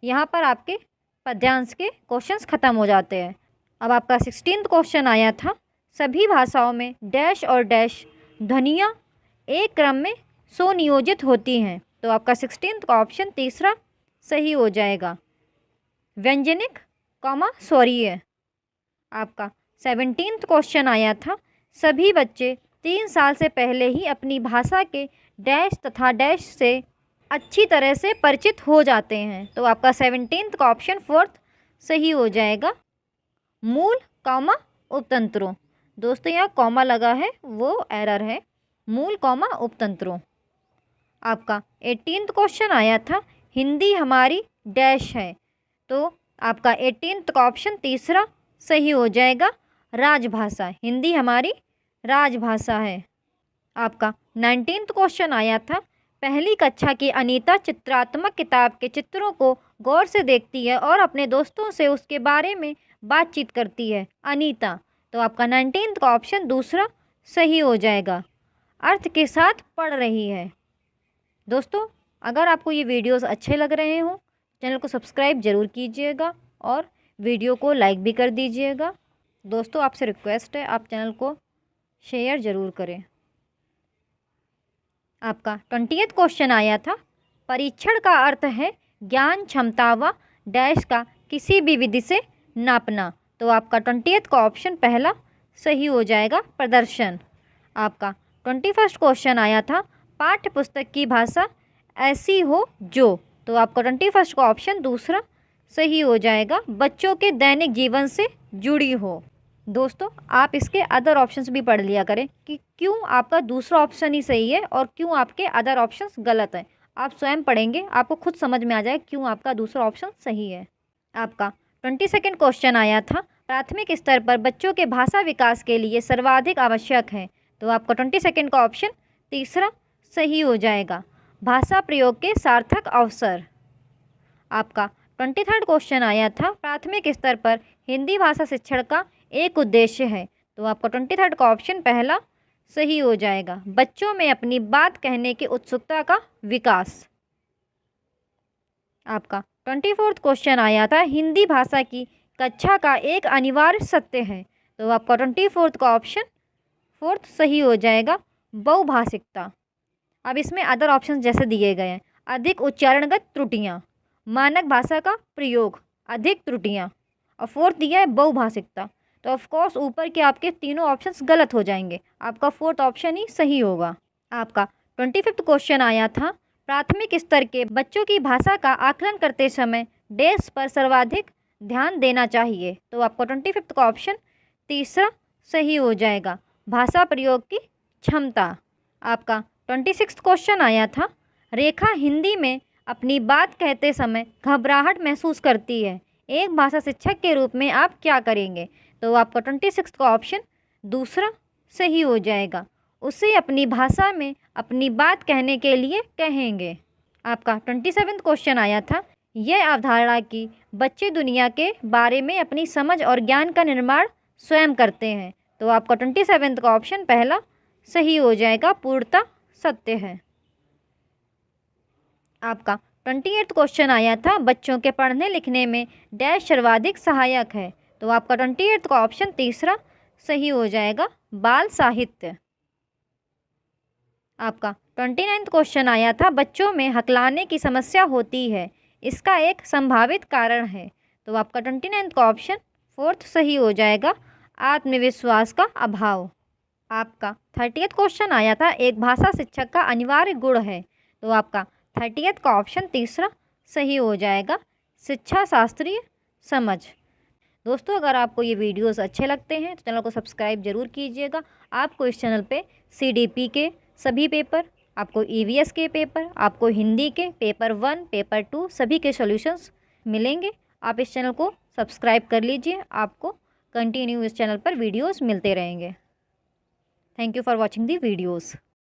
यहाँ पर आपके पद्यांश के क्वेश्चंस ख़त्म हो जाते हैं। अब आपका 16th क्वेश्चन आया था, सभी भाषाओं में डैश और डैश ध्वनियाँ एक क्रम में सुनियोजित होती हैं, तो आपका 16th का ऑप्शन तीसरा सही हो जाएगा, व्यंजनिक कॉमा स्वरीय। आपका 17th क्वेश्चन आया था, सभी बच्चे 3 साल से पहले ही अपनी भाषा के डैश तथा डैश से अच्छी तरह से परिचित हो जाते हैं, तो आपका 17th का ऑप्शन फोर्थ सही हो जाएगा, मूल कॉमा उपतंत्रों। दोस्तों यहाँ कॉमा लगा है वो एरर है, मूल कॉमा उपतंत्रों। आपका 18th क्वेश्चन आया था, हिंदी हमारी डैश है, तो आपका 18th का ऑप्शन तीसरा सही हो जाएगा, राजभाषा, हिंदी हमारी राजभाषा है। आपका 19th क्वेश्चन आया था, पहली कक्षा की अनीता चित्रात्मक किताब के चित्रों को गौर से देखती है और अपने दोस्तों से उसके बारे में बातचीत करती है, अनीता, तो आपका 19th का ऑप्शन दूसरा सही हो जाएगा, अर्थ के साथ पढ़ रही है। दोस्तों अगर आपको ये वीडियोस अच्छे लग रहे हों, चैनल को सब्सक्राइब ज़रूर कीजिएगा और वीडियो को लाइक भी कर दीजिएगा। दोस्तों आपसे रिक्वेस्ट है, आप चैनल को शेयर ज़रूर करें। आपका 20th क्वेश्चन आया था, परीक्षण का अर्थ है ज्ञान क्षमता व डैश का किसी भी विधि से नापना, तो आपका 20th का ऑप्शन पहला सही हो जाएगा, प्रदर्शन। आपका 21st क्वेश्चन आया था, पाठ्य पुस्तक की भाषा ऐसी हो जो, तो आपका 21st का ऑप्शन दूसरा सही हो जाएगा, बच्चों के दैनिक जीवन से जुड़ी हो। दोस्तों आप इसके अदर ऑप्शंस भी पढ़ लिया करें कि क्यों आपका दूसरा ऑप्शन ही सही है और क्यों आपके अदर ऑप्शंस गलत हैं। आप स्वयं पढ़ेंगे, आपको खुद समझ में आ जाए क्यों आपका दूसरा ऑप्शन सही है। आपका 22nd क्वेश्चन आया था, प्राथमिक स्तर पर बच्चों के भाषा विकास के लिए सर्वाधिक आवश्यक है, तो आपका 22nd का ऑप्शन तीसरा सही हो जाएगा, भाषा प्रयोग के सार्थक अवसर। आपका 23rd क्वेश्चन आया था, प्राथमिक स्तर पर हिंदी भाषा शिक्षण का एक उद्देश्य है, तो आपका 23rd का ऑप्शन पहला सही हो जाएगा, बच्चों में अपनी बात कहने की उत्सुकता का विकास। आपका 24th क्वेश्चन आया था, हिंदी भाषा की कक्षा का एक अनिवार्य सत्य है, तो आपका 24th का ऑप्शन फोर्थ सही हो जाएगा, बहुभाषिकता। अब इसमें अदर ऑप्शन जैसे दिए गए हैं, अधिक उच्चारणगत त्रुटियाँ, मानक भाषा का प्रयोग, अधिक त्रुटियाँ, और फोर्थ दिया है बहुभाषिकता। तो ऑफकोर्स ऊपर के आपके तीनों ऑप्शंस गलत हो जाएंगे, आपका फोर्थ ऑप्शन ही सही होगा। आपका 25th क्वेश्चन आया था, प्राथमिक स्तर के बच्चों की भाषा का आकलन करते समय डैश पर सर्वाधिक ध्यान देना चाहिए, तो आपका 25th का ऑप्शन तीसरा सही हो जाएगा, भाषा प्रयोग की क्षमता। आपका 26th क्वेश्चन आया था, रेखा हिंदी में अपनी बात कहते समय घबराहट महसूस करती है, एक भाषा शिक्षक के रूप में आप क्या करेंगे, तो आपका 26th का ऑप्शन दूसरा सही हो जाएगा, उसे अपनी भाषा में अपनी बात कहने के लिए कहेंगे। आपका 27th क्वेश्चन आया था, यह अवधारणा कि बच्चे दुनिया के बारे में अपनी समझ और ज्ञान का निर्माण स्वयं करते हैं, तो आपका 27th का ऑप्शन पहला सही हो जाएगा, पूर्णतः सत्य है। आपका 28th क्वेश्चन आया था, बच्चों के पढ़ने लिखने में डैश सर्वाधिक सहायक है, तो आपका 28th का ऑप्शन तीसरा सही हो जाएगा, बाल साहित्य। आपका 29th क्वेश्चन आया था, बच्चों में हकलाने की समस्या होती है, इसका एक संभावित कारण है, तो आपका 29th का ऑप्शन फोर्थ सही हो जाएगा, आत्मविश्वास का अभाव। आपका 30th क्वेश्चन आया था, एक भाषा शिक्षक का अनिवार्य गुण है, तो आपका 30th का ऑप्शन तीसरा सही हो जाएगा, शिक्षा शास्त्रीय समझ। दोस्तों अगर आपको ये वीडियोस अच्छे लगते हैं तो चैनल को सब्सक्राइब ज़रूर कीजिएगा। आपको इस चैनल पे CDP के सभी पेपर, आपको ईवीएस के पेपर, आपको हिंदी के पेपर 1, पेपर 2 सभी के सॉल्यूशंस मिलेंगे। आप इस चैनल को सब्सक्राइब कर लीजिए, आपको कंटिन्यू इस चैनल पर वीडियोस मिलते रहेंगे। Thank you for watching the videos.